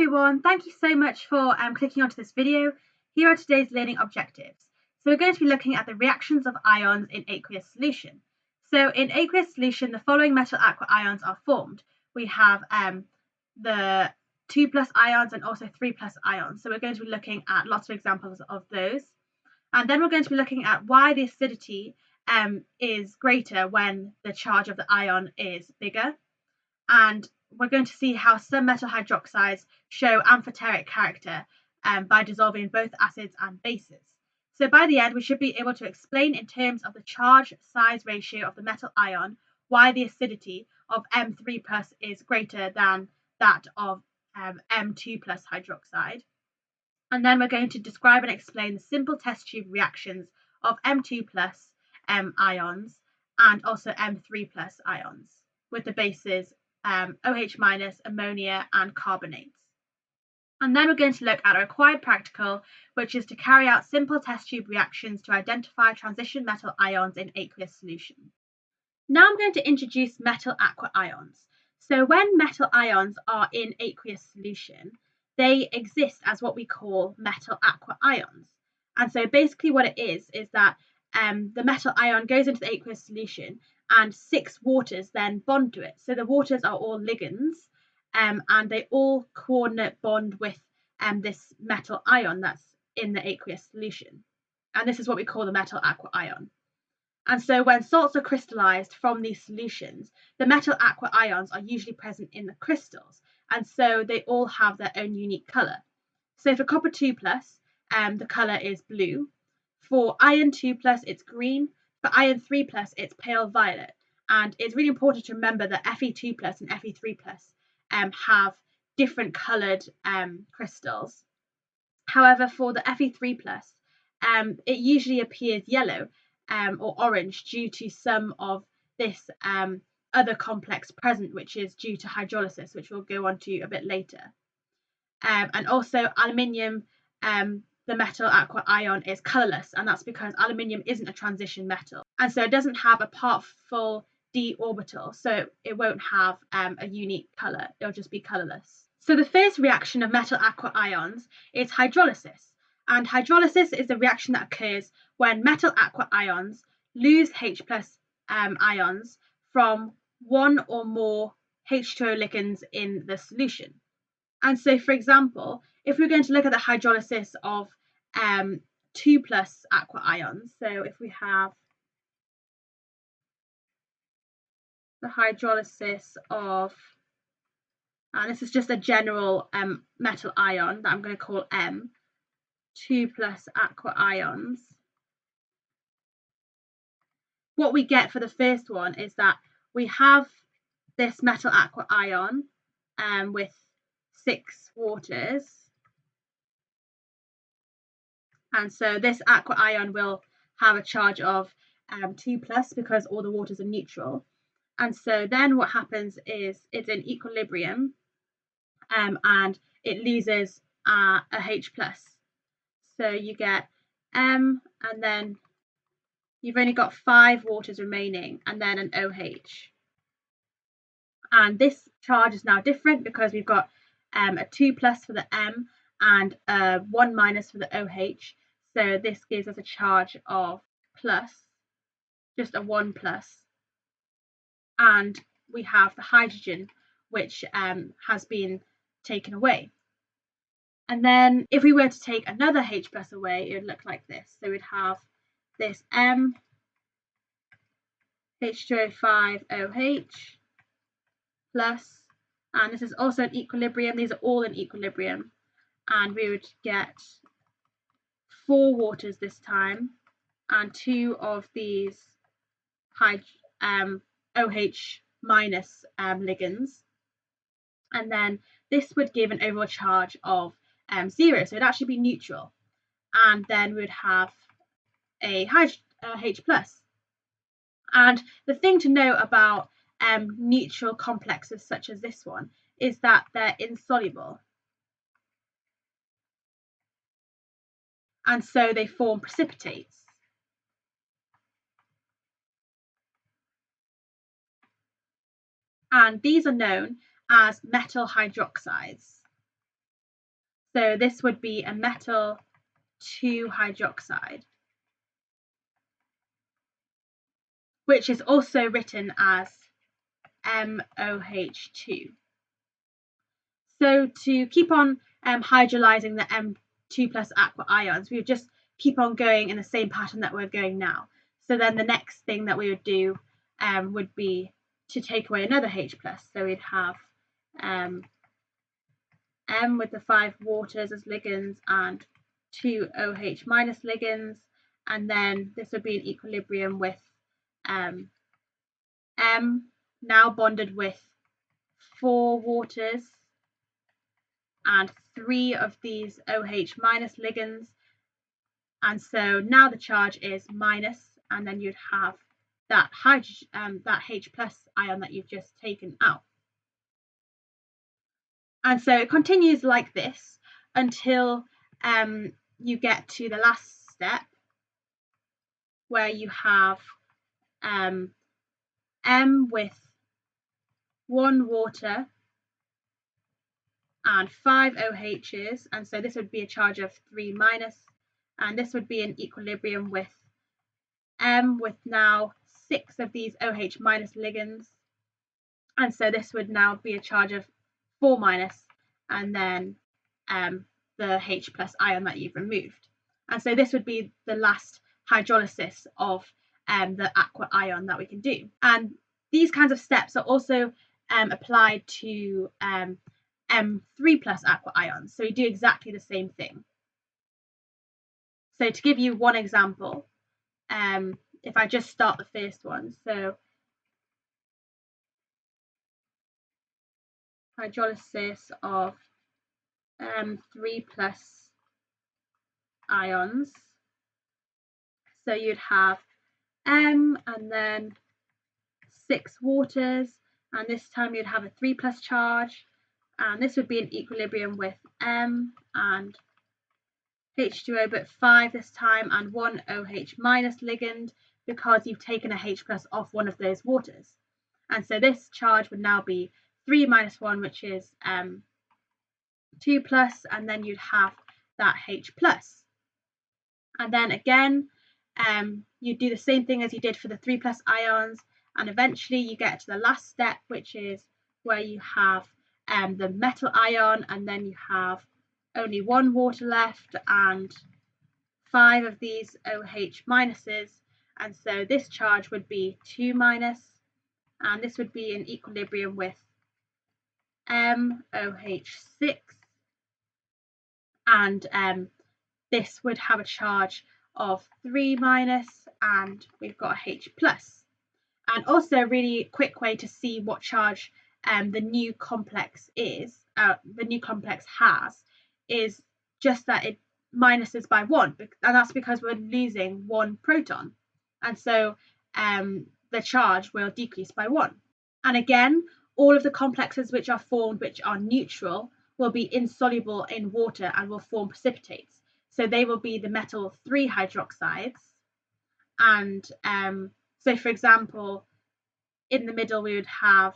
everyone, thank you so much for clicking onto this video. Here are today's learning objectives. So we're going to be looking at the reactions of ions in aqueous solution. So in aqueous solution, the following metal aqua ions are formed. We have the 2+ ions and also 3+ ions. So we're going to be looking at lots of examples of those. And then we're going to be looking at why the acidity is greater when the charge of the ion is bigger. And we're going to see how some metal hydroxides show amphoteric character by dissolving both acids and bases. So by the end, we should be able to explain in terms of the charge-size ratio of the metal ion why the acidity of M3+ is greater than that of M2+ hydroxide. And then we're going to describe and explain the simple test tube reactions of M2+ ions and also M3+ ions with the bases OH-, ammonia and carbonates. And then we're going to look at a required practical, which is to carry out simple test tube reactions to identify transition metal ions in aqueous solution. Now I'm going to introduce metal aqua ions. So when metal ions are in aqueous solution, they exist as what we call metal aqua ions. And so basically what it is that the metal ion goes into the aqueous solution and 6 waters then bond to it. So the waters are all ligands and they all coordinate bond with this metal ion that's in the aqueous solution. And this is what we call the metal aqua ion. And so when salts are crystallized from these solutions, the metal aqua ions are usually present in the crystals. And so they all have their own unique color. So for copper 2+, the color is blue. For iron 2+, it's green. For iron 3+, it's pale violet. And it's really important to remember that Fe2+ and Fe3+ have different coloured crystals. However, for the Fe3+, it usually appears yellow or orange due to some of this other complex present, which is due to hydrolysis, which we'll go on to a bit later. And also aluminium, the metal aqua ion is colourless, and that's because aluminium isn't a transition metal, and so it doesn't have a part-full d orbital, so it won't have a unique colour, it'll just be colourless. So the first reaction of metal aqua ions is hydrolysis, and hydrolysis is the reaction that occurs when metal aqua ions lose H+ ions from one or more H2O ligands in the solution. And so, for example, if we're going to look at the hydrolysis of 2+ aqua ions, so if we have the hydrolysis of, and this is just a general metal ion that I'm going to call M, 2+ aqua ions, what we get for the first one is that we have this metal aqua ion with 6 waters, and so this aqua ion will have a charge of 2+ because all the waters are neutral. And so then what happens is it's in equilibrium and it loses a H+. So you get M, and then you've only got 5 waters remaining and then an OH. And this charge is now different because we've got a 2+ for the M and a 1- for the OH. So this gives us a charge of plus, just a 1+. And we have the hydrogen, which has been taken away. And then if we were to take another H+ away, it would look like this. So we'd have this M, H2O5 OH plus, and this is also in equilibrium. These are all in equilibrium, and we would get 4 waters this time and 2 of these OH- ligands, and then this would give an overall charge of 0, so it'd actually be neutral, and then we would have a H+. And the thing to know about neutral complexes such as this one is that they're insoluble, and so they form precipitates. And these are known as metal hydroxides. So this would be a metal 2 hydroxide, which is also written as MOH2. So to keep on hydrolyzing the M2 plus aqua ions, we would just keep on going in the same pattern that we're going now. So then the next thing that we would do would be to take away another H plus. So we'd have M with the 5 waters as ligands and 2 OH minus ligands, and then this would be in equilibrium with M now bonded with 4 waters and 3 of these OH minus ligands, and so now the charge is minus, and then you'd have that that H plus ion that you've just taken out. And so it continues like this until you get to the last step, where you have M with 1 water and 5 OHs, and so this would be a charge of 3 minus, and this would be in equilibrium with M with now 6 of these OH minus ligands, and so this would now be a charge of 4 minus, and then the H plus ion that you've removed. And so this would be the last hydrolysis of the aqua ion that we can do. And these kinds of steps are also applied to M3 plus aqua ions. So we do exactly the same thing. So to give you one example, if I just start the first one, so hydrolysis of 3 plus ions. So you'd have M and then 6 waters, and this time you'd have a 3 plus charge, and this would be in equilibrium with M and H2O, but 5 this time, and 1 OH minus ligand, because you've taken a H plus off one of those waters. And so this charge would now be 3 minus 1, which is 2 plus, and then you'd have that H plus. And then again, you do the same thing as you did for the 3 plus ions, and eventually you get to the last step, which is where you have the metal ion, and then you have only 1 water left and 5 of these OH minuses, and so this charge would be 2 minus, and this would be in equilibrium with MOH6, and this would have a charge of 3 minus, and we've got a H plus. And also a really quick way to see what charge the new complex has is just that it minuses by 1, and that's because we're losing 1 proton, and so the charge will decrease by 1. And again, all of the complexes which are formed which are neutral will be insoluble in water and will form precipitates. So they will be the metal 3 hydroxides, and so for example, in the middle we would have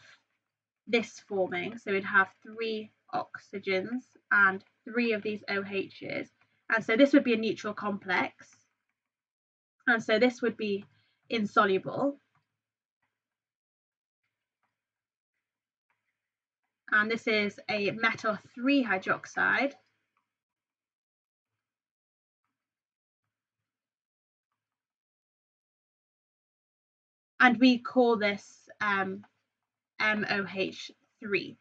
this forming, so we'd have 3 oxygens and 3 of these OHs, and so this would be a neutral complex, and so this would be insoluble, and this is a metal 3 hydroxide, and we call this MOH3,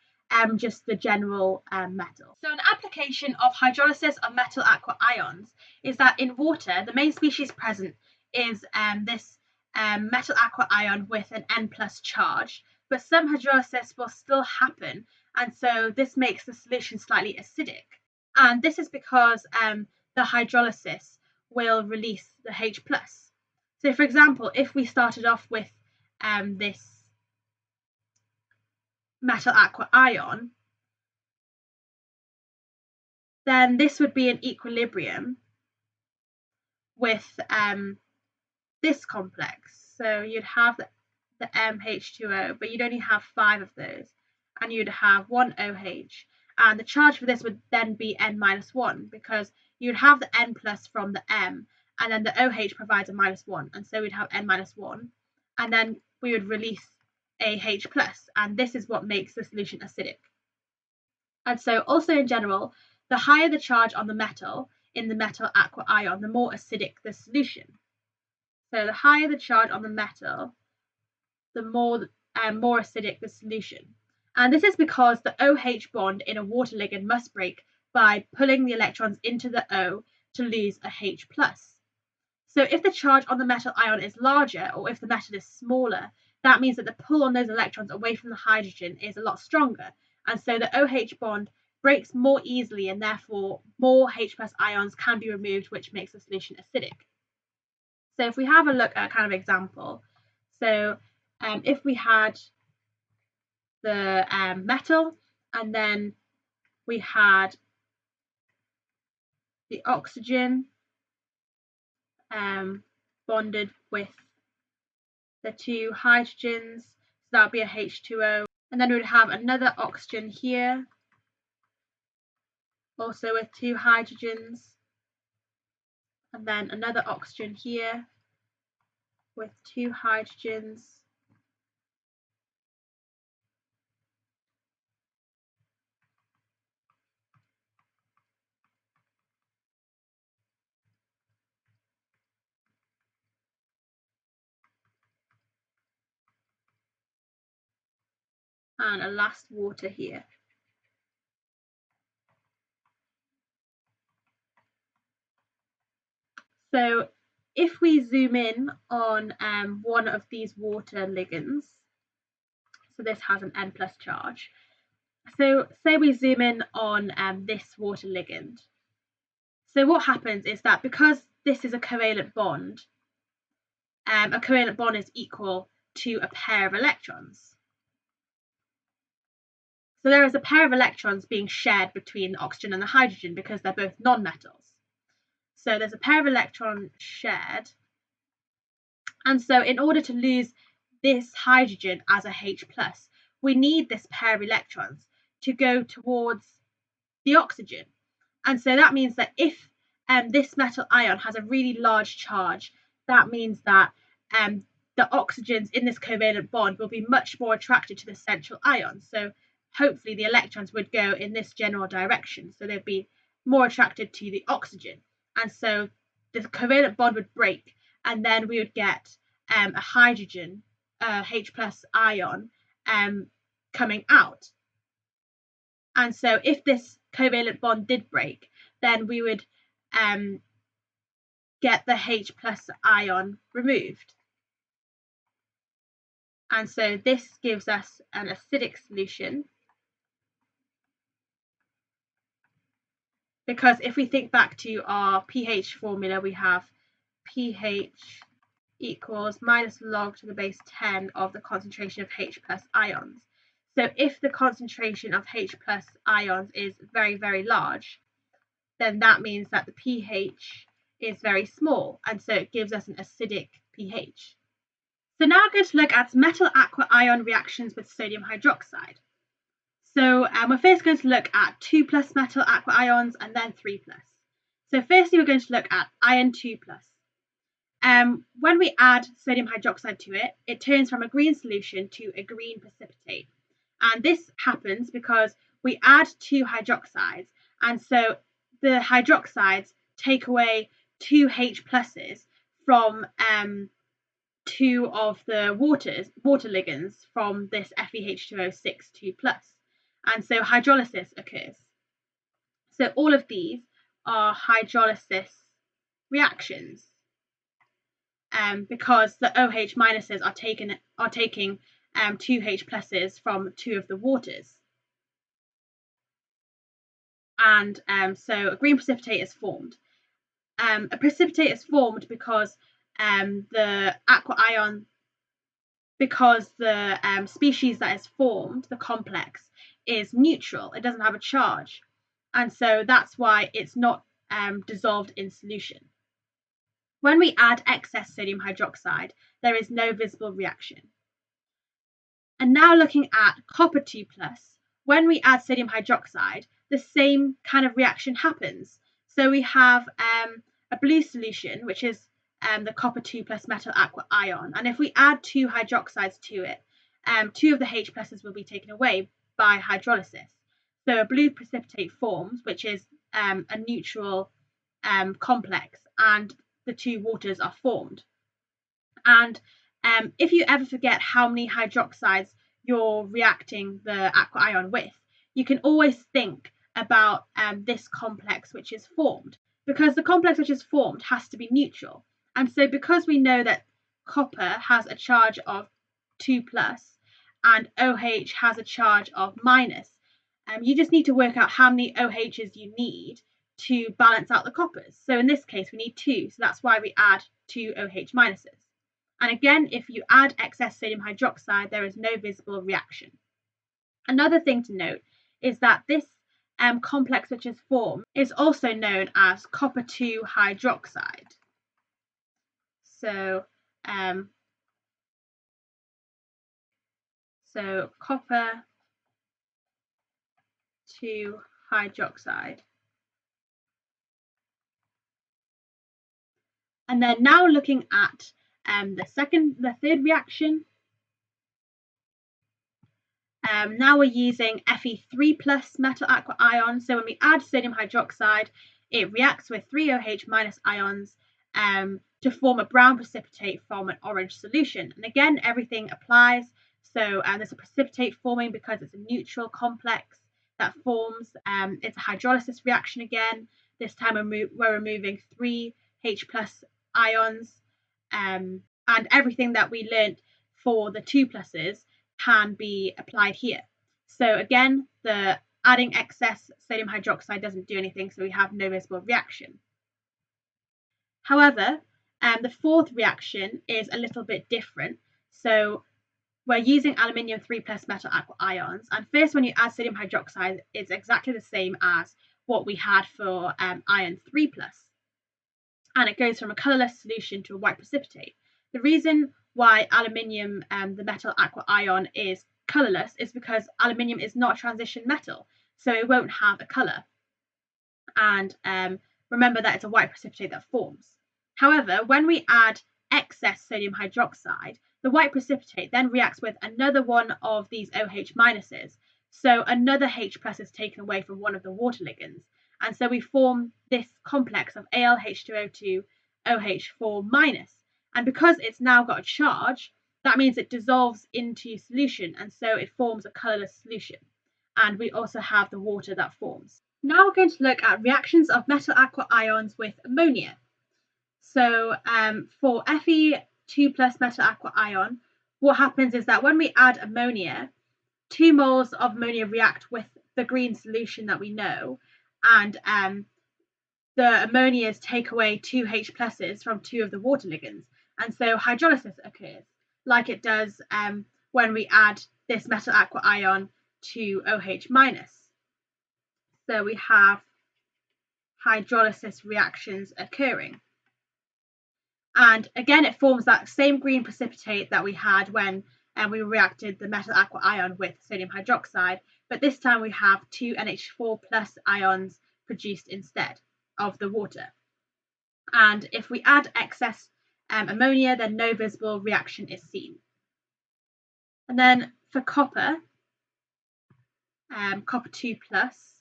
just the general metal. So an application of hydrolysis of metal aqua ions is that in water, the main species present is this metal aqua ion with an N plus charge, but some hydrolysis will still happen, and so this makes the solution slightly acidic. And this is because the hydrolysis will release the H plus. So for example, if we started off with this metal aqua ion, then this would be in equilibrium with this complex. So you'd have the MH2O, but you'd only have 5 of those, and you'd have 1 OH, And the charge for this would then be n-1 because you'd have the n plus from the M, and then the OH provides a -1, and so we'd have n-1, and then we would release a H plus, and this is what makes the solution acidic. And so also in general, the higher the charge on the metal in the metal aqua ion, the more acidic the solution. So the higher the charge on the metal, the more acidic the solution. And this is because the OH bond in a water ligand must break by pulling the electrons into the O to lose a H plus. So if the charge on the metal ion is larger, or if the metal is smaller, that means that the pull on those electrons away from the hydrogen is a lot stronger. And so the OH bond breaks more easily, and therefore more H plus ions can be removed, which makes the solution acidic. So if we have a look at a kind of example, so if we had the metal, and then we had the oxygen bonded with the two hydrogens, so that would be a H2O, and then we would have another oxygen here, also with two hydrogens, and then another oxygen here with two hydrogens, and a last water here. So if we zoom in on one of these water ligands, so this has an N plus charge. So say we zoom in on this water ligand. So what happens is that because this is a covalent bond is equal to a pair of electrons. So there is a pair of electrons being shared between the oxygen and the hydrogen because they're both non-metals. So there's a pair of electrons shared. And so in order to lose this hydrogen as a H plus, we need this pair of electrons to go towards the oxygen. And so that means that if this metal ion has a really large charge, that means that the oxygens in this covalent bond will be much more attracted to the central ion. So hopefully the electrons would go in this general direction. So they'd be more attracted to the oxygen. And so the covalent bond would break, and then we would get a hydrogen, H plus ion, coming out. And so if this covalent bond did break, then we would get the H plus ion removed. And so this gives us an acidic solution, because if we think back to our pH formula, we have pH equals minus log to the base 10 of the concentration of H plus ions. So if the concentration of H plus ions is very, very large, then that means that the pH is very small, and so it gives us an acidic pH. So now I'm going to look at metal aqua ion reactions with sodium hydroxide. So we're first going to look at 2 plus metal aqua ions and then 3 plus. So firstly, we're going to look at ion 2 plus. When we add sodium hydroxide to it, it turns from a green solution to a green precipitate. And this happens because we add 2 hydroxides, and so the hydroxides take away 2 H pluses from 2 of the water ligands from this FeH2O6 2 plus. And so hydrolysis occurs. So all of these are hydrolysis reactions, because the OH minuses are taking 2 H pluses from 2 of the waters. And so a green precipitate is formed. A precipitate is formed because the aqua ion, because the species that is formed, the complex, is neutral. It doesn't have a charge, and so that's why it's not dissolved in solution. When we add excess sodium hydroxide, there is no visible reaction. And now looking at copper 2 plus, when we add sodium hydroxide, the same kind of reaction happens. So we have a blue solution, which is the copper 2 plus metal aqua ion. And if we add 2 hydroxides to it, 2 of the H pluses will be taken away by hydrolysis. So a blue precipitate forms, which is a neutral complex, and the 2 waters are formed. And if you ever forget how many hydroxides you're reacting the aqua ion with, you can always think about this complex which is formed, because the complex which is formed has to be neutral. And so because we know that copper has a charge of 2 plus and OH has a charge of minus, you just need to work out how many OHs you need to balance out the coppers. So in this case we need 2, so that's why we add 2 OH minuses. And again, if you add excess sodium hydroxide, there is no visible reaction. Another thing to note is that this complex which is formed is also known as copper 2 hydroxide. So copper 2 hydroxide. And then now looking at the third reaction. Now we're using Fe3 plus metal aqua ion. So when we add sodium hydroxide, it reacts with 3 OH minus ions to form a brown precipitate from an orange solution. And again, everything applies. So there's a precipitate forming because it's a neutral complex that forms. It's a hydrolysis reaction again. This time we're removing 3 H plus ions, and everything that we learnt for the 2 pluses can be applied here. So again, the adding excess sodium hydroxide doesn't do anything, so we have no visible reaction. However, the fourth reaction is a little bit different. So we're using aluminium 3 plus metal aqua ions, and first when you add sodium hydroxide, it's exactly the same as what we had for iron 3 plus, and it goes from a colourless solution to a white precipitate. The reason why aluminium, the metal aqua ion, is colourless is because aluminium is not a transition metal, so it won't have a colour. And remember that it's a white precipitate that forms. However, when we add excess sodium hydroxide, the white precipitate then reacts with another one of these OH minuses. So another H plus is taken away from one of the water ligands. And so we form this complex of AlH2O2 OH4 minus. And because it's now got a charge, that means it dissolves into solution, and so it forms a colourless solution. And we also have the water that forms. Now we're going to look at reactions of metal aqua ions with ammonia. So for Fe2 plus metal aqua ion, what happens is that when we add ammonia, 2 moles of ammonia react with the green solution that we know, and the ammonias take away 2 H pluses from 2 of the water ligands. And so hydrolysis occurs, like it does when we add this metal aqua ion to OH minus. So we have hydrolysis reactions occurring. And again, it forms that same green precipitate that we had when we reacted the metal aqua ion with sodium hydroxide, but this time we have 2 NH4 plus ions produced instead of the water. And if we add excess ammonia, then no visible reaction is seen. And then for copper, copper 2 plus,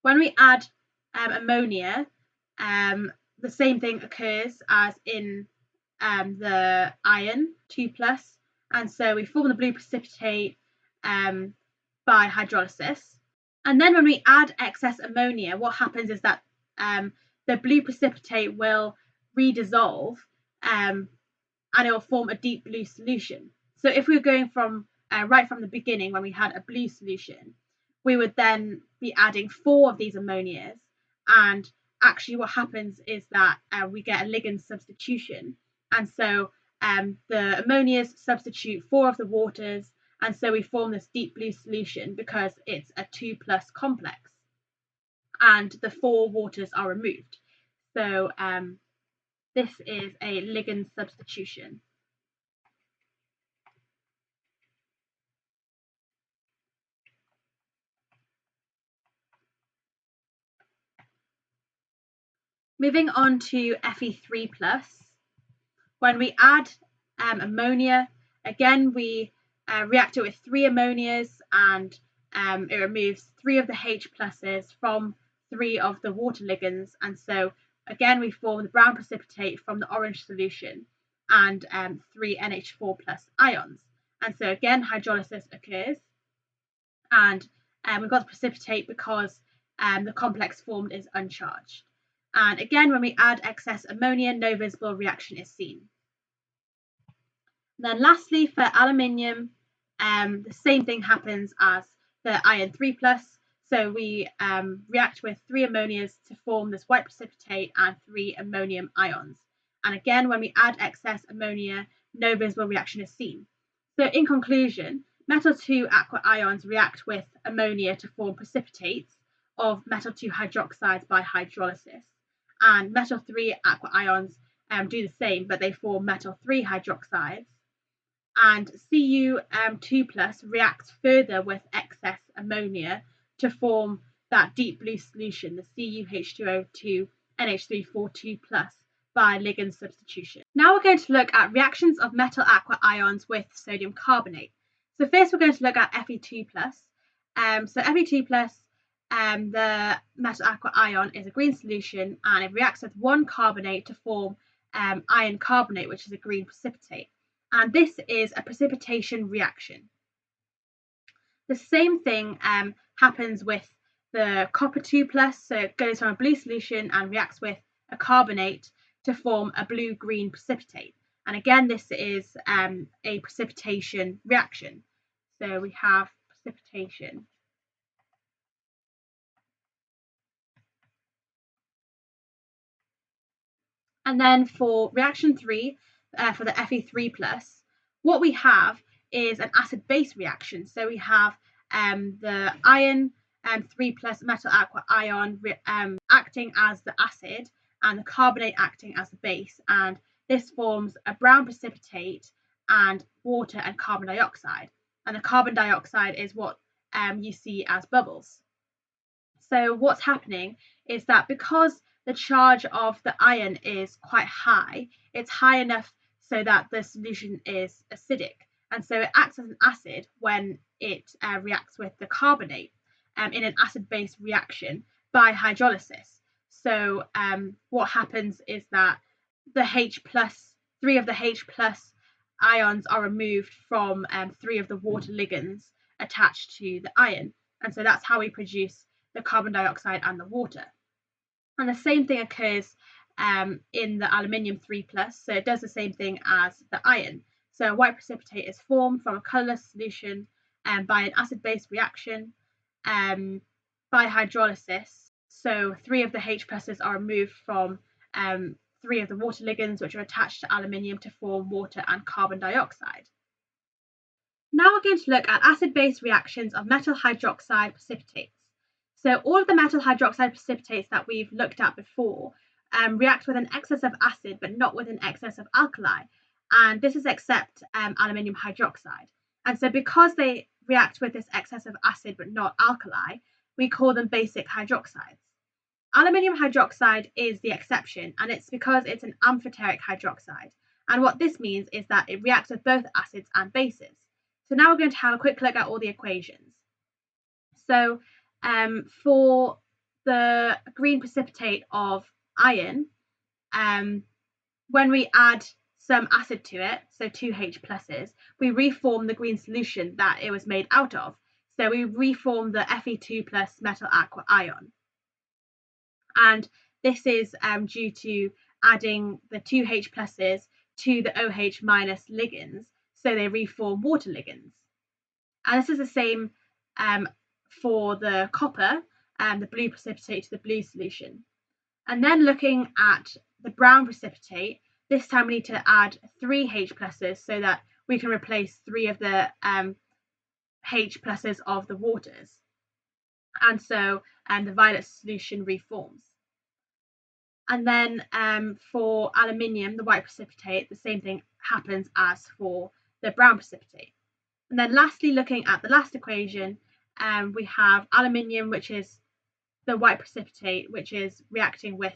when we add ammonia, the same thing occurs as in the iron 2 plus, and so we form the blue precipitate by hydrolysis. And then when we add excess ammonia, what happens is that the blue precipitate will redissolve and it will form a deep blue solution. So if we were going from right from the beginning when we had a blue solution, we would then be adding 4 of these ammonias, and actually what happens is that we get a ligand substitution, and so the ammonias substitute 4 of the waters, and so we form this deep blue solution because it's a 2 plus complex, and the 4 waters are removed. So this is a ligand substitution. Moving on to Fe3+, when we add ammonia, again we react it with 3 ammonias, and it removes 3 of the H pluses from 3 of the water ligands, and so again we form the brown precipitate from the orange solution and 3 NH4 plus ions. And so again hydrolysis occurs, and we've got the precipitate because the complex formed is uncharged. And again, when we add excess ammonia, no visible reaction is seen. Then lastly, for aluminium, the same thing happens as the iron 3+. So we react with 3 ammonias to form this white precipitate and 3 ammonium ions. And again, when we add excess ammonia, no visible reaction is seen. So in conclusion, metal 2 aqua ions react with ammonia to form precipitates of metal 2 hydroxides by hydrolysis. And metal 3 aqua ions do the same, but they form metal 3 hydroxides. And Cu2+ reacts further with excess ammonia to form that deep blue solution, the CuH2O2 NH342+, by ligand substitution. Now we're going to look at reactions of metal aqua ions with sodium carbonate. So first we're going to look at Fe2+. So Fe2+, the metal aqua ion is a green solution, and it reacts with 1 carbonate to form iron carbonate, which is a green precipitate. And this is a precipitation reaction. The same thing happens with the copper 2+, so it goes from a blue solution and reacts with a carbonate to form a blue-green precipitate. And again, this is a precipitation reaction. So we have precipitation. And then for reaction 3, for the Fe3+, what we have is an acid-base reaction. So we have the iron 3+ metal aqua ion acting as the acid and the carbonate acting as the base. And this forms a brown precipitate and water and carbon dioxide. And the carbon dioxide is what you see as bubbles. So what's happening is that because the charge of the iron is quite high, it's high enough so that the solution is acidic. And so it acts as an acid when it reacts with the carbonate in an acid-base reaction by hydrolysis. So what happens is that the H+, 3 of the H+ ions are removed from 3 of the water ligands attached to the iron. And so that's how we produce the carbon dioxide and the water. And the same thing occurs in the aluminium 3+, so it does the same thing as the iron. So a white precipitate is formed from a colourless solution by an acid-base reaction by hydrolysis. So 3 of the H+ are removed from 3 of the water ligands, which are attached to aluminium to form water and carbon dioxide. Now we're going to look at acid-base reactions of metal hydroxide precipitates. So all of the metal hydroxide precipitates that we've looked at before react with an excess of acid, but not with an excess of alkali. And this is except aluminium hydroxide. And so because they react with this excess of acid, but not alkali, we call them basic hydroxides. Aluminium hydroxide is the exception, and it's because it's an amphoteric hydroxide. And what this means is that it reacts with both acids and bases. So now we're going to have a quick look at all the equations. So for the green precipitate of iron, when we add some acid to it, so 2 H pluses, we reform the green solution that it was made out of. So we reform the Fe2+ metal aqua ion. And this is due to adding the 2 H pluses to the OH minus ligands, so they reform water ligands. And this is the same for the copper and the blue precipitate to the blue solution. And then looking at the brown precipitate, this time we need to add 3 H pluses so that we can replace 3 of the H pluses of the waters. And so the violet solution reforms. And then for aluminium, the white precipitate, the same thing happens as for the brown precipitate. And then lastly, looking at the last equation, we have aluminium, which is the white precipitate, which is reacting with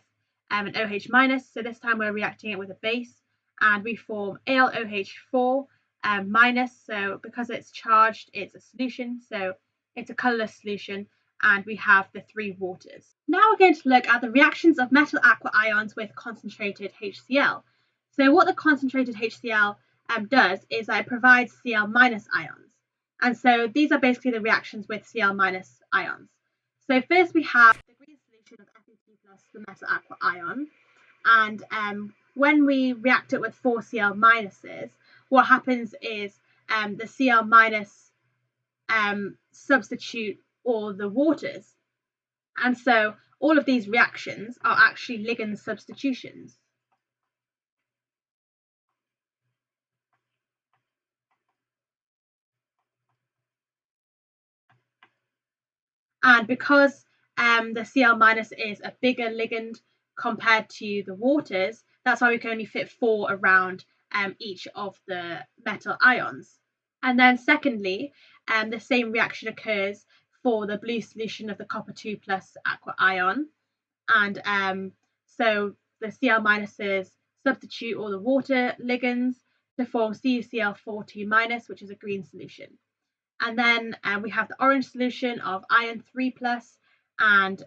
an OH minus. So this time we're reacting it with a base, and we form AlOH4 minus. So because it's charged, it's a solution. So it's a colourless solution, and we have the 3 waters. Now we're going to look at the reactions of metal aqua ions with concentrated HCl. So what the concentrated HCl does is that it provides Cl minus ions. And so these are basically the reactions with Cl minus ions. So first we have the green solution of Fe2 plus the metal aqua ion. And when we react it with 4 Cl minuses, what happens is the Cl minus substitute all the waters. And so all of these reactions are actually ligand substitutions. And because the Cl minus is a bigger ligand compared to the waters, that's why we can only fit 4 around each of the metal ions. And then secondly, the same reaction occurs for the blue solution of the copper 2 plus aqua ion. And so the Cl minuses substitute all the water ligands to form CuCl4 minus, which is a green solution. And then we have the orange solution of iron 3 plus, and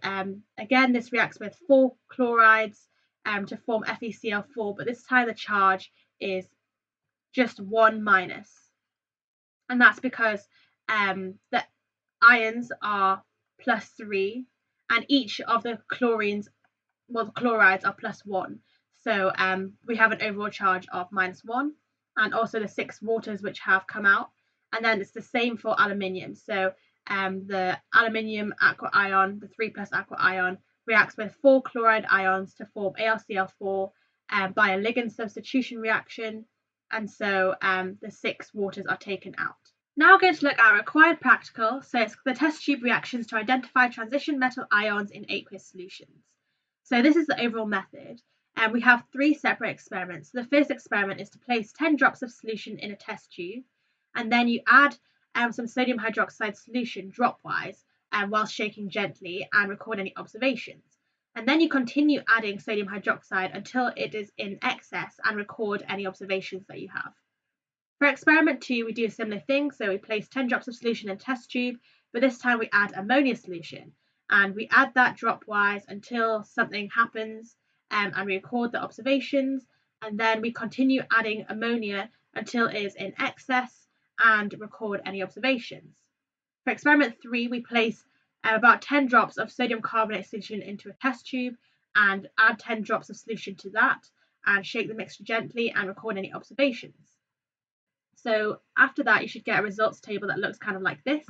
again this reacts with 4 chlorides to form FeCl4, but this time the charge is just 1 minus, and that's because the ions are +3, and each of the chlorides are +1. So we have an overall charge of -1, and also the 6 waters which have come out. And then it's the same for aluminium. So the aluminium aqua ion, the 3 plus aqua ion, reacts with 4 chloride ions to form AlCl4 by a ligand substitution reaction. And so the 6 waters are taken out. Now we're going to look at our required practical. So it's the test tube reactions to identify transition metal ions in aqueous solutions. So this is the overall method. And we have 3 separate experiments. So the first experiment is to place 10 drops of solution in a test tube, and then you add some sodium hydroxide solution dropwise while shaking gently and record any observations. And then you continue adding sodium hydroxide until it is in excess and record any observations that you have. For experiment 2, we do a similar thing. So we place 10 drops of solution in a test tube, but this time we add ammonia solution, and we add that dropwise until something happens and we record the observations, and then we continue adding ammonia until it is in excess and record any observations. For experiment 3, we place about 10 drops of sodium carbonate solution into a test tube and add 10 drops of solution to that and shake the mixture gently and record any observations. So after that, you should get a results table that looks kind of like this.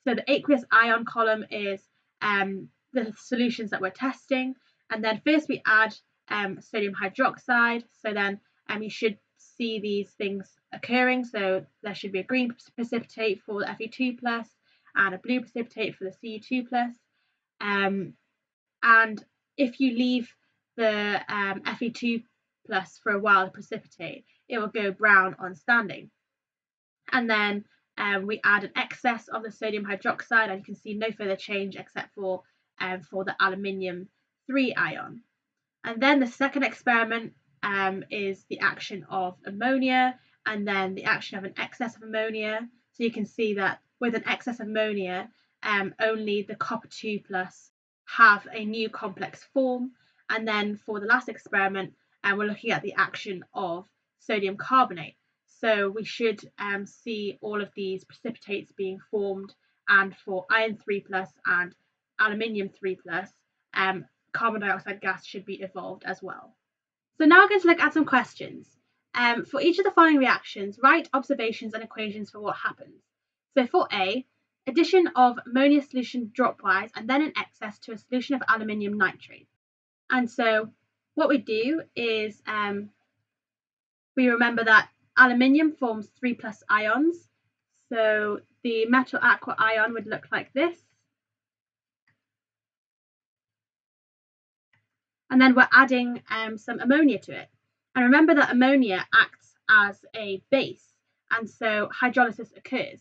So the aqueous ion column is the solutions that we're testing, and then first we add sodium hydroxide. So then you should see these things occurring. So there should be a green precipitate for the Fe2 plus and a blue precipitate for the Cu2 plus. And if you leave the Fe2 plus for a while, the precipitate, it will go brown on standing. And then we add an excess of the sodium hydroxide, and you can see no further change except for the aluminium 3 ion. And then the second experiment is the action of ammonia, and then the action of an excess of ammonia. So you can see that with an excess of ammonia, only the copper 2 plus have a new complex form. And then for the last experiment, we're looking at the action of sodium carbonate. So we should see all of these precipitates being formed, and for iron 3 plus and aluminium 3 plus, carbon dioxide gas should be evolved as well. So now we're going to look at some questions. For each of the following reactions, write observations and equations for what happens. So for A, addition of ammonia solution dropwise and then in excess to a solution of aluminium nitrate. And so what we do is we remember that aluminium forms 3 plus ions. So the metal aqua ion would look like this. And then we're adding some ammonia to it. And remember that ammonia acts as a base, and so hydrolysis occurs.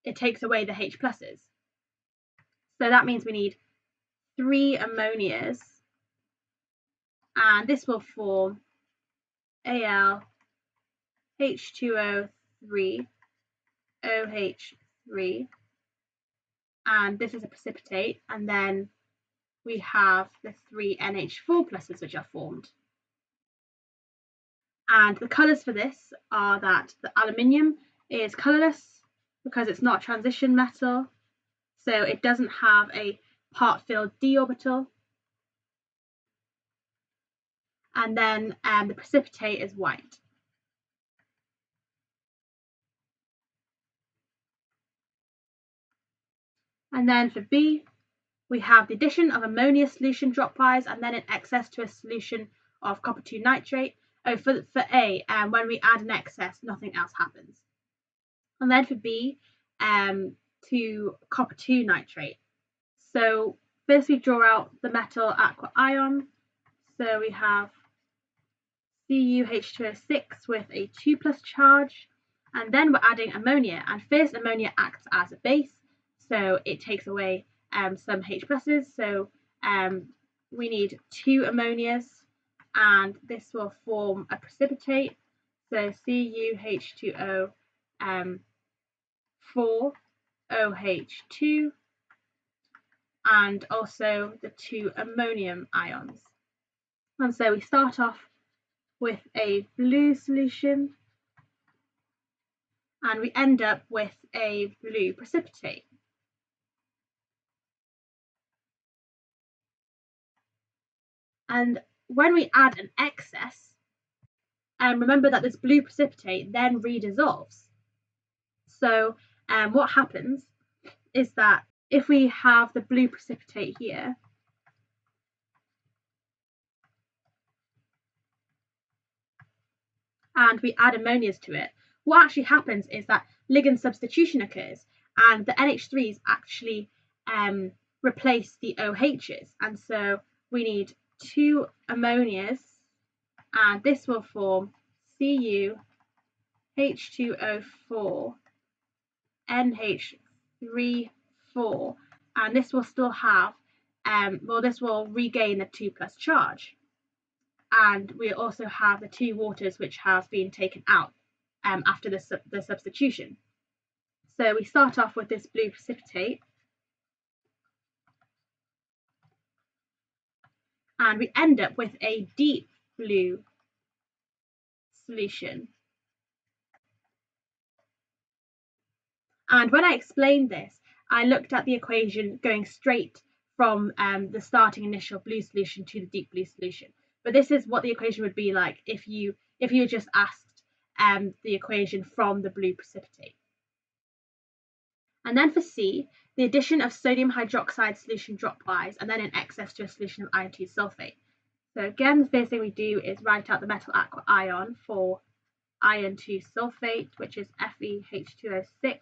It takes away the H pluses. So that means we need 3 ammonias and this will form Al H2O3 OH3, and this is a precipitate, and then we have the 3 NH4 pluses which are formed. And the colours for this are that the aluminium is colourless because it's not a transition metal, so it doesn't have a part-filled d orbital. And then the precipitate is white. And then for B, we have the addition of ammonia solution dropwise and then in excess to a solution of copper 2 nitrate. Oh, for A, when we add an excess, nothing else happens. And then for B, to copper 2 nitrate. So first we draw out the metal aqua ion. So we have CuH2O6 with a 2 plus charge, and then we're adding ammonia, and first ammonia acts as a base, so it takes away some H pluses, so we need 2 ammonias, and this will form a precipitate, so CuH2O 4 OH2, and also the 2 ammonium ions. And so we start off with a blue solution, and we end up with a blue precipitate. And when we add an excess, remember that this blue precipitate then redissolves. So what happens is that if we have the blue precipitate here, and we add ammonias to it, what actually happens is that ligand substitution occurs, and the NH3s actually replace the OHs, and so we need 2 ammonias, and this will form CuH2O4 NH3 and this will still have this will regain the 2 plus charge, and we also have the 2 waters which have been taken out after the substitution. So we start off with this blue precipitate, and we end up with a deep blue solution. And when I explained this, I looked at the equation going straight from the starting initial blue solution to the deep blue solution. But this is what the equation would be like if you just asked the equation from the blue precipitate. And then for C, the addition of sodium hydroxide solution dropwise and then in excess to a solution of iron 2 sulfate. So again, the first thing we do is write out the metal aqua ion for iron 2 sulfate, which is FeH2O6,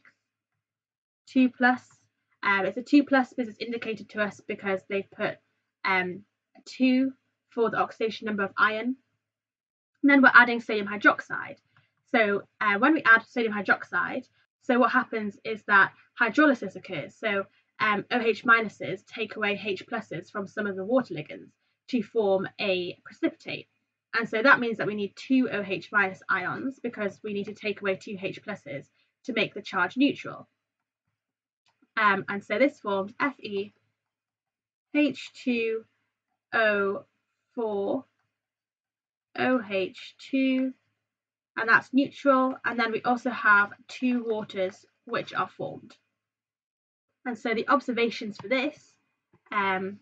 2 plus. It's a 2 plus because it's indicated to us because they've put a 2 for the oxidation number of iron. And then we're adding sodium hydroxide. So when we add sodium hydroxide, so what happens is that hydrolysis occurs. So OH minuses take away H pluses from some of the water ligands to form a precipitate. And so that means that we need 2 OH minus ions because we need to take away 2 H pluses to make the charge neutral. And so this forms Fe H2O4 OH2, and that's neutral, and then we also have 2 waters which are formed. And so the observations for this are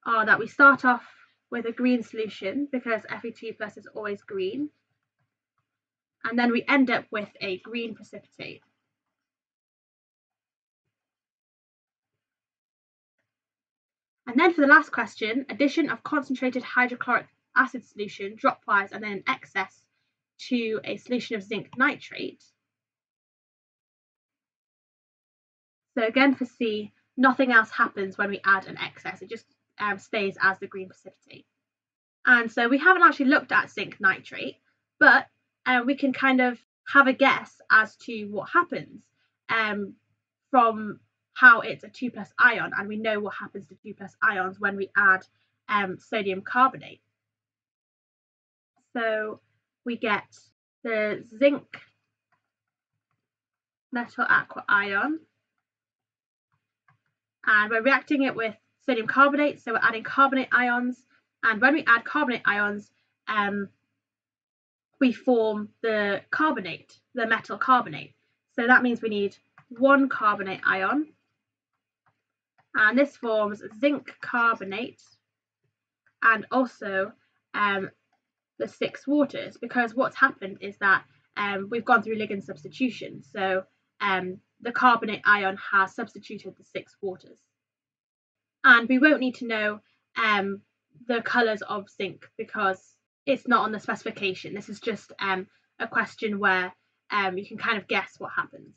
that we start off with a green solution because Fe2 plus is always green, and then we end up with a green precipitate. And then for the last question, addition of concentrated hydrochloric acid solution dropwise and then in excess to a solution of zinc nitrate. So again for C, nothing else happens when we add an excess, it just stays as the green precipitate. And so we haven't actually looked at zinc nitrate, but we can kind of have a guess as to what happens from how it's a 2 plus ion, and we know what happens to 2 plus ions when we add sodium carbonate. So we get the zinc metal aqua ion, and we're reacting it with sodium carbonate, so we're adding carbonate ions, and when we add carbonate ions, we form the carbonate, the metal carbonate. So that means we need one carbonate ion, and this forms zinc carbonate and also the 6 waters, because what's happened is that we've gone through ligand substitution. So the carbonate ion has substituted the 6 waters. And we won't need to know the colours of zinc because it's not on the specification. This is just a question where you can kind of guess what happens.